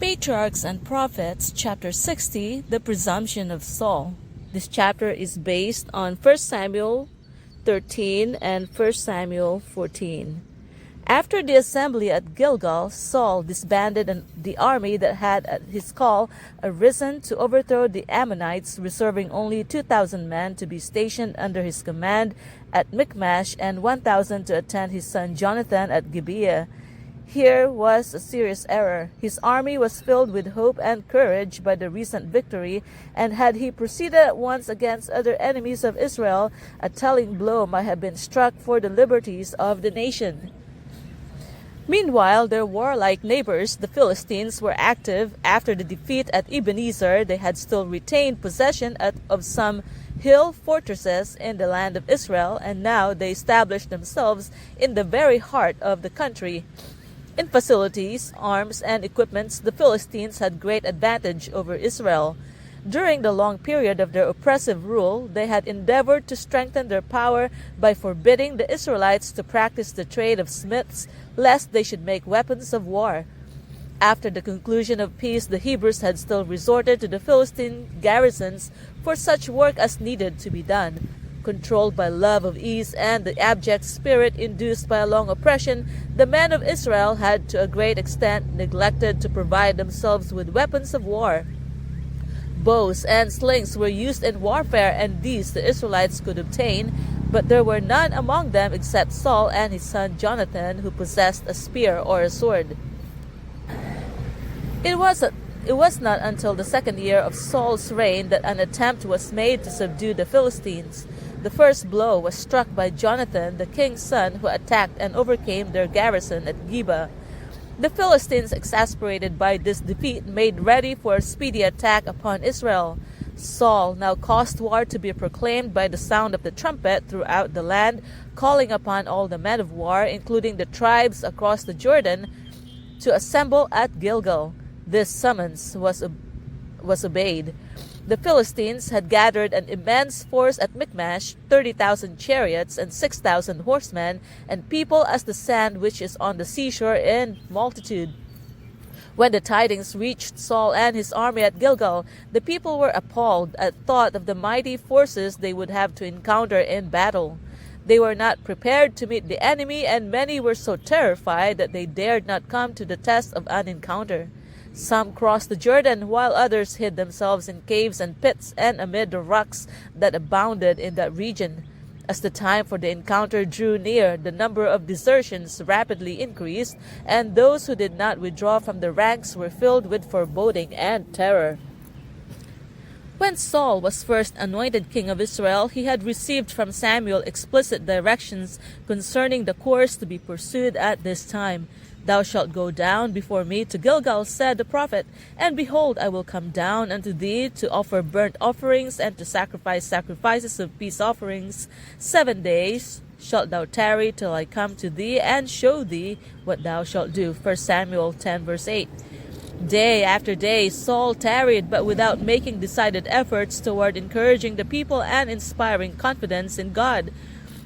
Patriarchs and Prophets, chapter 60, the Preaumption of Saul. This chapter is based on 1 Samuel 13 and 1 Samuel 14. After the assembly at Gilgal, Saul disbanded the army that had at his call arisen to overthrow the Ammonites, reserving only 2,000 men to be stationed under his command at Michmash and 1,000 to attend his son Jonathan at Gibeah. Here was a serious error. His army was filled with hope and courage by the recent victory, and had he proceeded at once against other enemies of Israel, a telling blow might have been struck for the liberties of the nation. Meanwhile, their warlike neighbors, the Philistines, were active. After the defeat at Ebenezer, they had still retained possession of some hill fortresses in the land of Israel, and now they established themselves in the very heart of the country. In facilities, arms, and equipments, the Philistines had great advantage over Israel. During the long period of their oppressive rule, they had endeavored to strengthen their power by forbidding the Israelites to practice the trade of smiths, lest they should make weapons of war. After the conclusion of peace, the Hebrews had still resorted to the Philistine garrisons for such work as needed to be done. Controlled by love of ease and the abject spirit induced by a long oppression, the men of Israel had to a great extent neglected to provide themselves with weapons of war. Bows and slings were used in warfare, and these the Israelites could obtain, but there were none among them except Saul and his son Jonathan, who possessed a spear or a sword. It was not until the second year of Saul's reign that an attempt was made to subdue the Philistines. The first blow was struck by Jonathan, the king's son, who attacked and overcame their garrison at Gibeah. The Philistines, exasperated by this defeat, made ready for a speedy attack upon Israel. Saul now caused war to be proclaimed by the sound of the trumpet throughout the land, calling upon all the men of war, including the tribes across the Jordan, to assemble at Gilgal. This summons was obeyed. The Philistines had gathered an immense force at Michmash, 30,000 chariots and 6,000 horsemen, and people as the sand which is on the seashore in multitude. When the tidings reached Saul and his army at Gilgal, the people were appalled at thought of the mighty forces they would have to encounter in battle. They were not prepared to meet the enemy, and many were so terrified that they dared not come to the test of an encounter. Some crossed the Jordan, while others hid themselves in caves and pits and amid the rocks that abounded in that region. As the time for the encounter drew near, the number of desertions rapidly increased, and those who did not withdraw from the ranks were filled with foreboding and terror. When Saul was first anointed king of Israel, he had received from Samuel explicit directions concerning the course to be pursued at this time. "Thou shalt go down before me to Gilgal," said the prophet, "and behold, I will come down unto thee to offer burnt offerings and to sacrifice sacrifices of peace offerings. 7 days shalt thou tarry till I come to thee and show thee what thou shalt do." 1 Samuel 10 verse 8. Day after day Saul tarried, but without making decided efforts toward encouraging the people and inspiring confidence in God.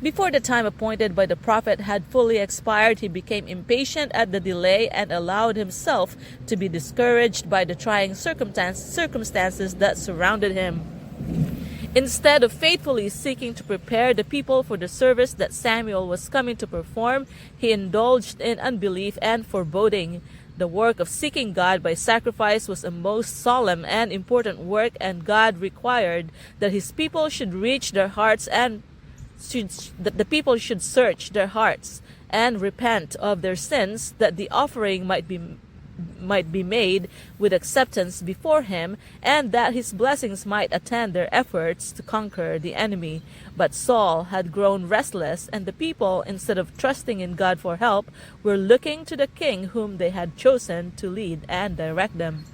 Before the time appointed by the prophet had fully expired, he became impatient at the delay and allowed himself to be discouraged by the trying circumstances that surrounded him. Instead of faithfully seeking to prepare the people for the service that Samuel was coming to perform, he indulged in unbelief and foreboding. The work of seeking God by sacrifice was a most solemn and important work, and God required that his people should reach their hearts and that the people should search their hearts and repent of their sins, that the offering might be made with acceptance before him, and that his blessings might attend their efforts to conquer the enemy. But Saul had grown restless, and the people, instead of trusting in God for help, were looking to the king whom they had chosen to lead and direct them.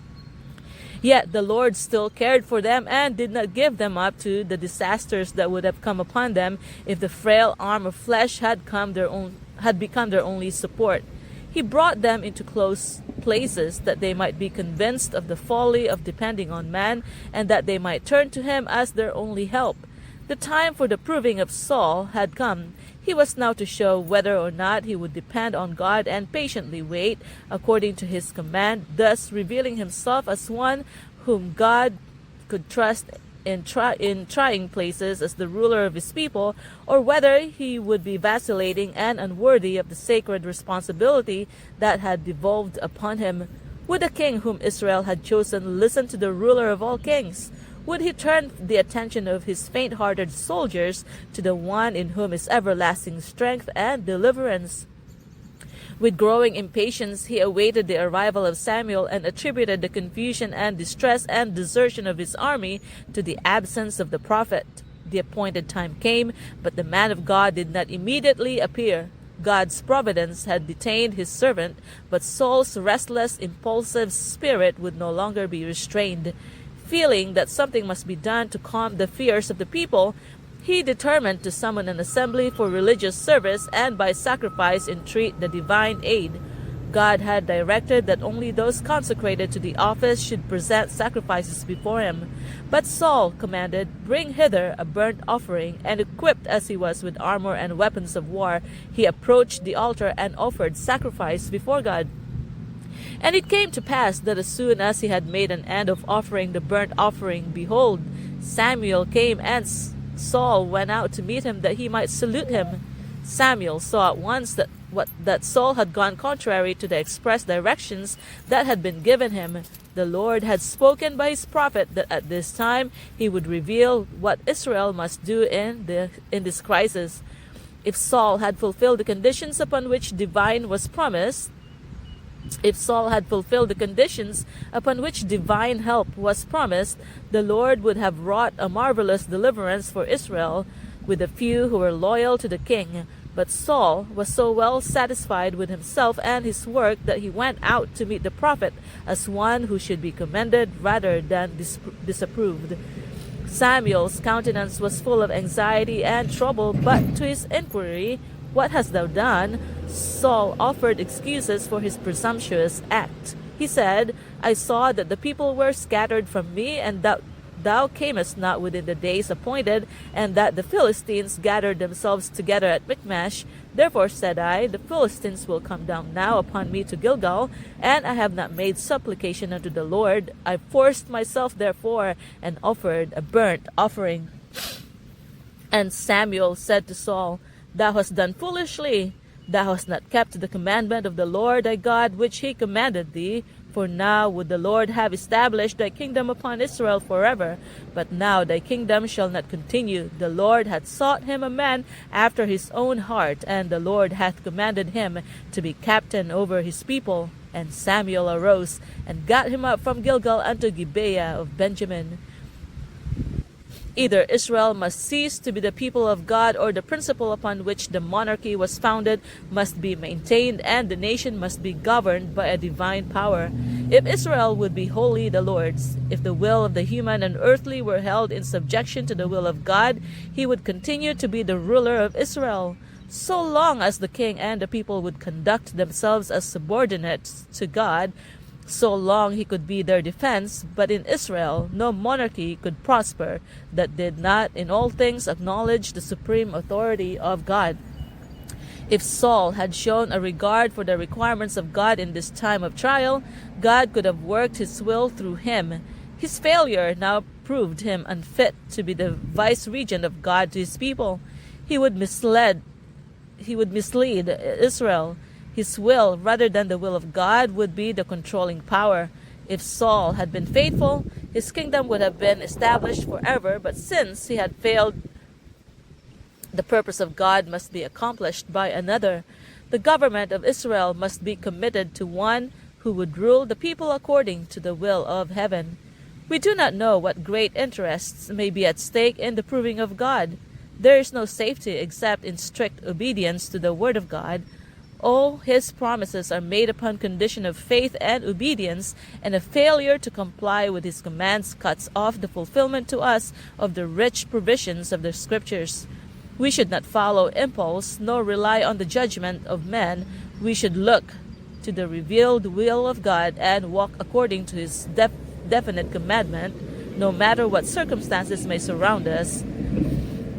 Yet the Lord still cared for them and did not give them up to the disasters that would have come upon them if the frail arm of flesh had become their only support. He brought them into close places that they might be convinced of the folly of depending on man, and that they might turn to him as their only help. The time for the proving of Saul had come. He was now to show whether or not he would depend on God and patiently wait according to his command, thus revealing himself as one whom God could trust in trying places as the ruler of his people, or whether he would be vacillating and unworthy of the sacred responsibility that had devolved upon him. Would the king whom Israel had chosen listen to the ruler of all kings? Would he turn the attention of his faint-hearted soldiers to the one in whom is everlasting strength and deliverance? With growing impatience, he awaited the arrival of Samuel and attributed the confusion and distress and desertion of his army to the absence of the prophet. The appointed time came, but the man of God did not immediately appear. God's providence had detained his servant, but Saul's restless, impulsive spirit would no longer be restrained. Feeling that something must be done to calm the fears of the people, he determined to summon an assembly for religious service and by sacrifice entreat the divine aid. God had directed that only those consecrated to the office should present sacrifices before him. But Saul commanded, "Bring hither a burnt offering," and equipped as he was with armor and weapons of war, he approached the altar and offered sacrifice before God. And it came to pass that as soon as he had made an end of offering the burnt offering, behold, Samuel came, and Saul went out to meet him that he might salute him. Samuel saw at once that Saul had gone contrary to the express directions that had been given him. The Lord had spoken by his prophet that at this time he would reveal what Israel must do in this crisis. If Saul had fulfilled the conditions upon which divine help was promised, the Lord would have wrought a marvelous deliverance for Israel with the few who were loyal to the king. But Saul was so well satisfied with himself and his work that he went out to meet the prophet as one who should be commended rather than disapproved. Samuel's countenance was full of anxiety and trouble, but to his inquiry, "What hast thou done?" Saul offered excuses for his presumptuous act. He said, "I saw that the people were scattered from me, and that thou camest not within the days appointed, and that the Philistines gathered themselves together at Michmash. Therefore said I, the Philistines will come down now upon me to Gilgal, and I have not made supplication unto the Lord. I forced myself therefore, and offered a burnt offering." And Samuel said to Saul, "Thou hast done foolishly. Thou hast not kept the commandment of the Lord thy God, which he commanded thee. For now would the Lord have established thy kingdom upon Israel forever. But now thy kingdom shall not continue. The Lord hath sought him a man after his own heart, and the Lord hath commanded him to be captain over his people." And Samuel arose, and got him up from Gilgal unto Gibeah of Benjamin. Either Israel must cease to be the people of God, or the principle upon which the monarchy was founded must be maintained, and the nation must be governed by a divine power. If Israel would be wholly the Lord's, if the will of the human and earthly were held in subjection to the will of God, he would continue to be the ruler of Israel. So long as the king and the people would conduct themselves as subordinates to God, so long he could be their defense. But in Israel no monarchy could prosper that did not in all things acknowledge the supreme authority of God. If Saul had shown a regard for the requirements of God in this time of trial, God could have worked his will through him. His failure now proved him unfit to be the vice-regent of God to his people. He would mislead Israel. His will, rather than the will of God, would be the controlling power. If Saul had been faithful, his kingdom would have been established forever, but since he had failed, the purpose of God must be accomplished by another. The government of Israel must be committed to one who would rule the people according to the will of heaven. We do not know what great interests may be at stake in the proving of God. There is no safety except in strict obedience to the word of God. All his promises are made upon condition of faith and obedience, and a failure to comply with his commands cuts off the fulfillment to us of the rich provisions of the Scriptures. We should not follow impulse, nor rely on the judgment of men. We should look to the revealed will of God and walk according to his definite commandment, no matter what circumstances may surround us.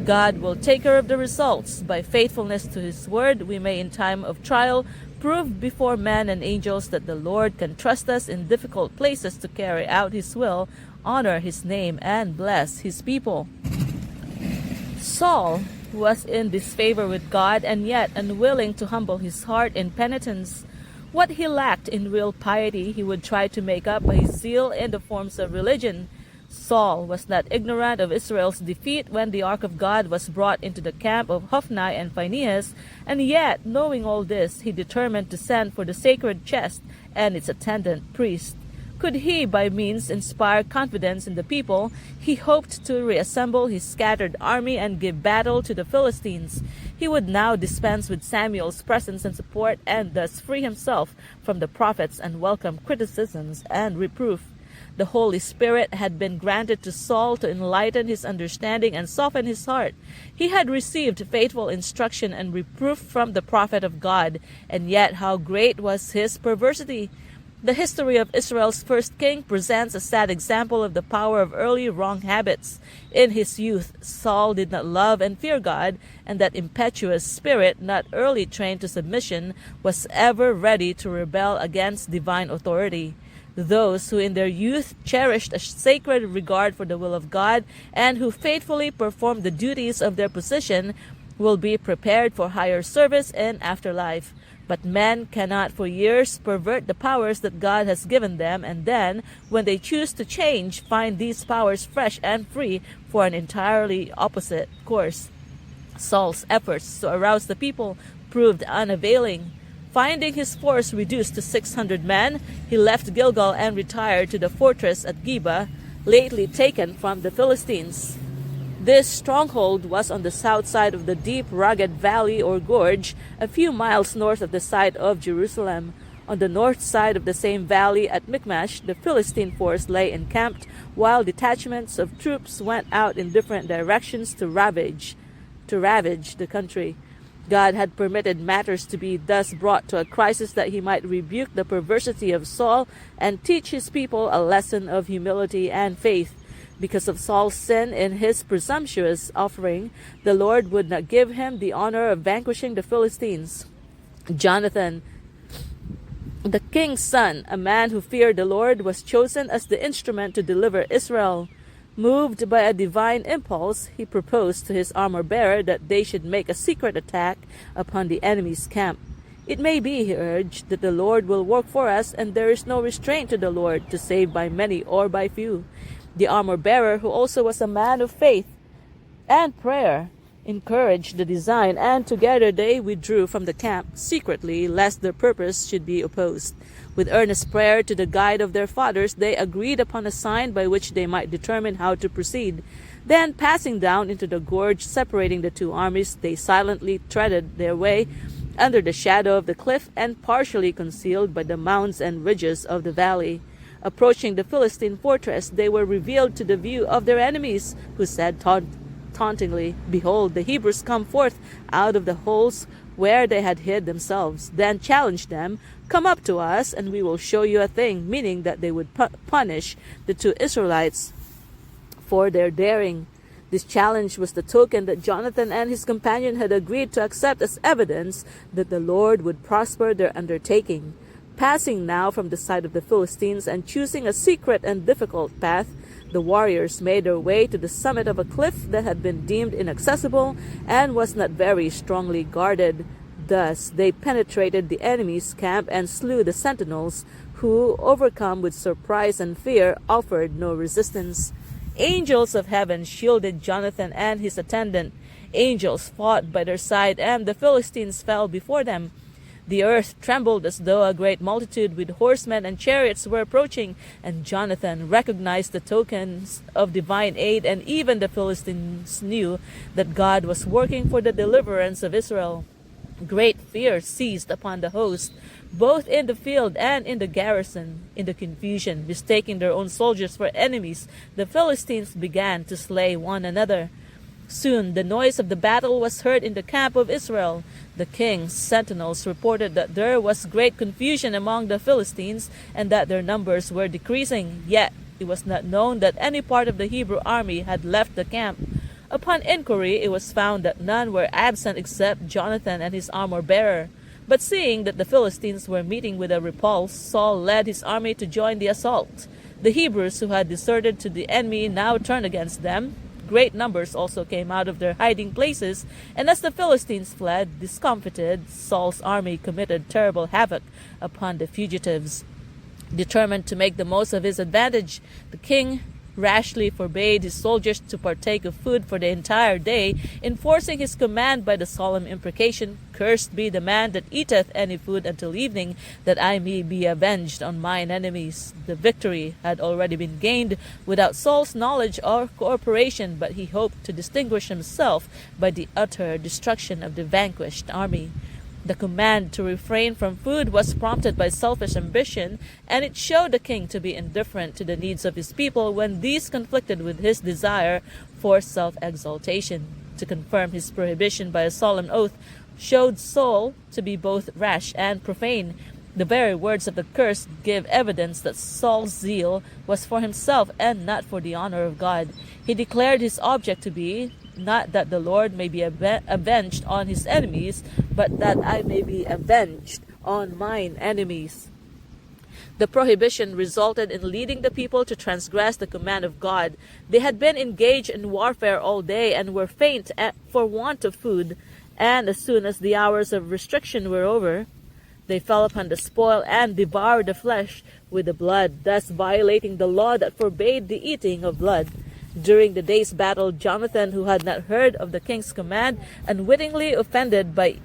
God will take care of the results. By faithfulness to His word, we may in time of trial prove before men and angels that the Lord can trust us in difficult places to carry out His will, honor His name, and bless His people. Saul was in disfavor with God and yet unwilling to humble his heart in penitence. What he lacked in real piety he would try to make up by his zeal in the forms of religion. Saul was not ignorant of Israel's defeat when the ark of God was brought into the camp of Hophni and Phinehas, and yet, knowing all this, he determined to send for the sacred chest and its attendant priest. Could he by means inspire confidence in the people, he hoped to reassemble his scattered army and give battle to the Philistines. He would now dispense with Samuel's presence and support and thus free himself from the prophets and welcome criticisms and reproof. The Holy Spirit had been granted to Saul to enlighten his understanding and soften his heart. He had received faithful instruction and reproof from the prophet of God, and yet how great was his perversity! The history of Israel's first king presents a sad example of the power of early wrong habits. In his youth, Saul did not love and fear God, and that impetuous spirit, not early trained to submission, was ever ready to rebel against divine authority. Those who in their youth cherished a sacred regard for the will of God and who faithfully performed the duties of their position will be prepared for higher service in afterlife. But men cannot for years pervert the powers that God has given them, and then, when they choose to change, find these powers fresh and free for an entirely opposite course. Saul's efforts to arouse the people proved unavailing. Finding his force reduced to 600 men, he left Gilgal and retired to the fortress at Geba, lately taken from the Philistines. This stronghold was on the south side of the deep, rugged valley or gorge, a few miles north of the site of Jerusalem. On the north side of the same valley at Michmash, the Philistine force lay encamped, while detachments of troops went out in different directions to ravage the country. God had permitted matters to be thus brought to a crisis that he might rebuke the perversity of Saul and teach his people a lesson of humility and faith. Because of Saul's sin in his presumptuous offering, the Lord would not give him the honor of vanquishing the Philistines. Jonathan, the king's son, a man who feared the Lord, was chosen as the instrument to deliver Israel. Moved by a divine impulse, he proposed to his armor-bearer that they should make a secret attack upon the enemy's camp. It may be, he urged, that the Lord will work for us, and there is no restraint to the Lord to save by many or by few. The armor-bearer, who also was a man of faith and prayer, encouraged the design, and together they withdrew from the camp secretly, lest their purpose should be opposed. With earnest prayer to the guide of their fathers, they agreed upon a sign by which they might determine how to proceed. Then, passing down into the gorge separating the two armies, they silently threaded their way under the shadow of the cliff and partially concealed by the mounds and ridges of the valley. Approaching the Philistine fortress, they were revealed to the view of their enemies, who said tauntingly, "Behold, the Hebrews come forth out of the holes where they had hid themselves." Then challenged them, "Come up to us, and we will show you a thing," meaning that they would punish the two Israelites for their daring. This challenge was the token that Jonathan and his companion had agreed to accept as evidence that the Lord would prosper their undertaking. Passing now from the side of the Philistines and choosing a secret and difficult path, the warriors made their way to the summit of a cliff that had been deemed inaccessible and was not very strongly guarded. Thus they penetrated the enemy's camp and slew the sentinels, who, overcome with surprise and fear, offered no resistance. Angels of heaven shielded Jonathan and his attendant. Angels fought by their side, and the Philistines fell before them. The earth trembled as though a great multitude with horsemen and chariots were approaching, and Jonathan recognized the tokens of divine aid, and even the Philistines knew that God was working for the deliverance of Israel. Great fear seized upon the host, both in the field and in the garrison. In the confusion, mistaking their own soldiers for enemies, the Philistines began to slay one another. Soon the noise of the battle was heard in the camp of Israel. The king's sentinels reported that there was great confusion among the Philistines and that their numbers were decreasing. Yet it was not known that any part of the Hebrew army had left the camp. Upon inquiry, it was found that none were absent except Jonathan and his armor-bearer. But seeing that the Philistines were meeting with a repulse, Saul led his army to join the assault. The Hebrews who had deserted to the enemy now turned against them. Great numbers also came out of their hiding places, and as the Philistines fled, discomfited, Saul's army committed terrible havoc upon the fugitives. Determined to make the most of his advantage, the king rashly forbade his soldiers to partake of food for the entire day, enforcing his command by the solemn imprecation, "Cursed be the man that eateth any food until evening, that I may be avenged on mine enemies." The victory had already been gained without Saul's knowledge or cooperation, but he hoped to distinguish himself by the utter destruction of the vanquished army. The command to refrain from food was prompted by selfish ambition, and it showed the king to be indifferent to the needs of his people when these conflicted with his desire for self-exaltation. To confirm his prohibition by a solemn oath showed Saul to be both rash and profane. The very words of the curse give evidence that Saul's zeal was for himself and not for the honor of God. He declared his object to be, "Not that the Lord may be avenged on his enemies, but that I may be avenged on mine enemies." The prohibition resulted in leading the people to transgress the command of God. They had been engaged in warfare all day and were faint for want of food, and as soon as the hours of restriction were over, they fell upon the spoil and devoured the flesh with the blood, thus violating the law that forbade the eating of blood. During the day's battle, Jonathan, who had not heard of the king's command, unwittingly offended by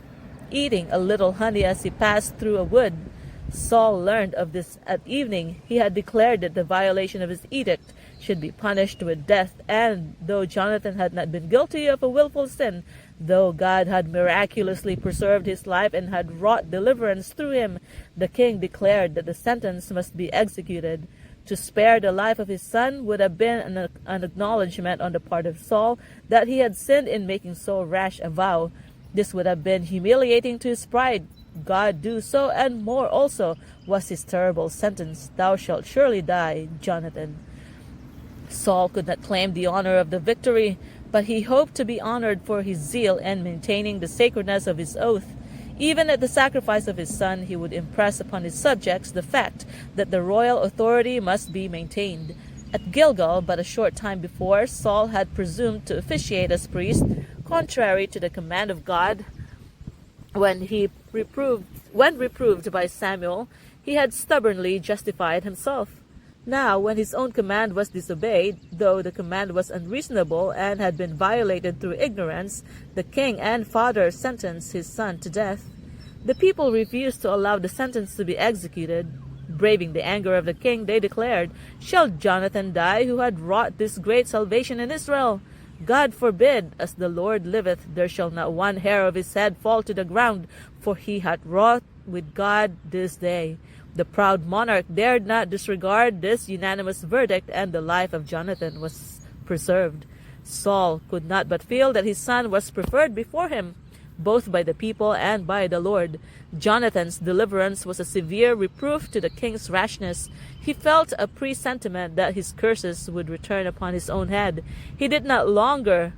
eating a little honey as he passed through a wood. Saul learned of this at evening. He had declared that the violation of his edict should be punished with death, and though Jonathan had not been guilty of a willful sin, though God had miraculously preserved his life and had wrought deliverance through him, the king declared that the sentence must be executed. To spare the life of his son would have been an acknowledgment on the part of Saul that he had sinned in making so rash a vow. This would have been humiliating to his pride. God do so, and more also, was his terrible sentence. "Thou shalt surely die, Jonathan." Saul could not claim the honor of the victory, but he hoped to be honored for his zeal in maintaining the sacredness of his oath. Even at the sacrifice of his son, he would impress upon his subjects the fact that the royal authority must be maintained. At Gilgal, but a short time before, Saul had presumed to officiate as priest, contrary to the command of God. When reproved by Samuel, he had stubbornly justified himself. Now, when his own command was disobeyed, though the command was unreasonable and had been violated through ignorance, the king and father sentenced his son to death. The people refused to allow the sentence to be executed. Braving the anger of the king, they declared, "Shall Jonathan die, who had wrought this great salvation in Israel? God forbid, as the Lord liveth, there shall not one hair of his head fall to the ground, for he hath wrought with God this day." The proud monarch dared not disregard this unanimous verdict, and the life of Jonathan was preserved. Saul could not but feel that his son was preferred before him, both by the people and by the Lord. Jonathan's deliverance was a severe reproof to the king's rashness. He felt a presentiment that his curses would return upon his own head. He did not longer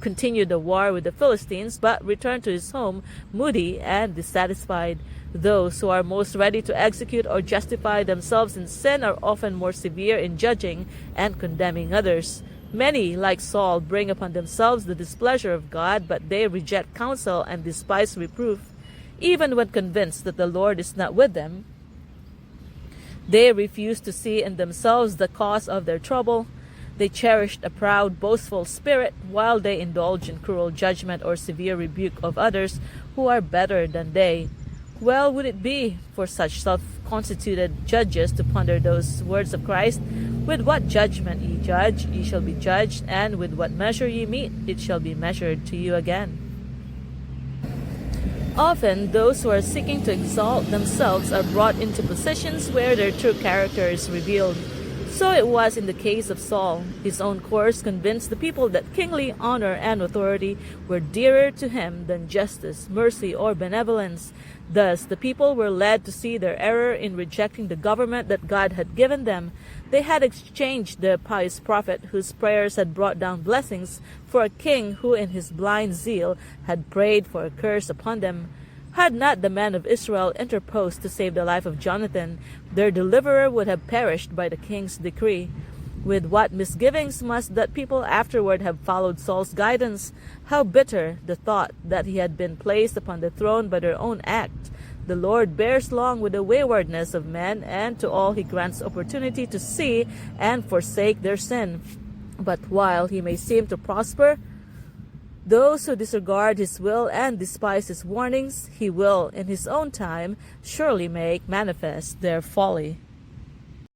continue the war with the Philistines, but returned to his home moody and dissatisfied. Those who are most ready to execute or justify themselves in sin are often more severe in judging and condemning others. Many, like Saul, bring upon themselves the displeasure of God, but they reject counsel and despise reproof. Even when convinced that the Lord is not with them, they refuse to see in themselves the cause of their trouble. They cherished a proud, boastful spirit, while they indulge in cruel judgment or severe rebuke of others who are better than they. Well would it be for such self-constituted judges to ponder those words of Christ, "With what judgment ye judge, ye shall be judged, and with what measure ye mete, it shall be measured to you again." Often, those who are seeking to exalt themselves are brought into positions where their true character is revealed. So it was in the case of Saul. His own course convinced the people that kingly honor and authority were dearer to him than justice, mercy, or benevolence. Thus, the people were led to see their error in rejecting the government that God had given them. They had exchanged the pious prophet whose prayers had brought down blessings for a king who in his blind zeal had prayed for a curse upon them. Had not the men of Israel interposed to save the life of Jonathan, their deliverer would have perished by the king's decree. With what misgivings must that people afterward have followed Saul's guidance? How bitter the thought that he had been placed upon the throne by their own act. The Lord bears long with the waywardness of men, and to all he grants opportunity to see and forsake their sin. But while he may seem to prosper those who disregard his will and despise his warnings, he will, in his own time, surely make manifest their folly.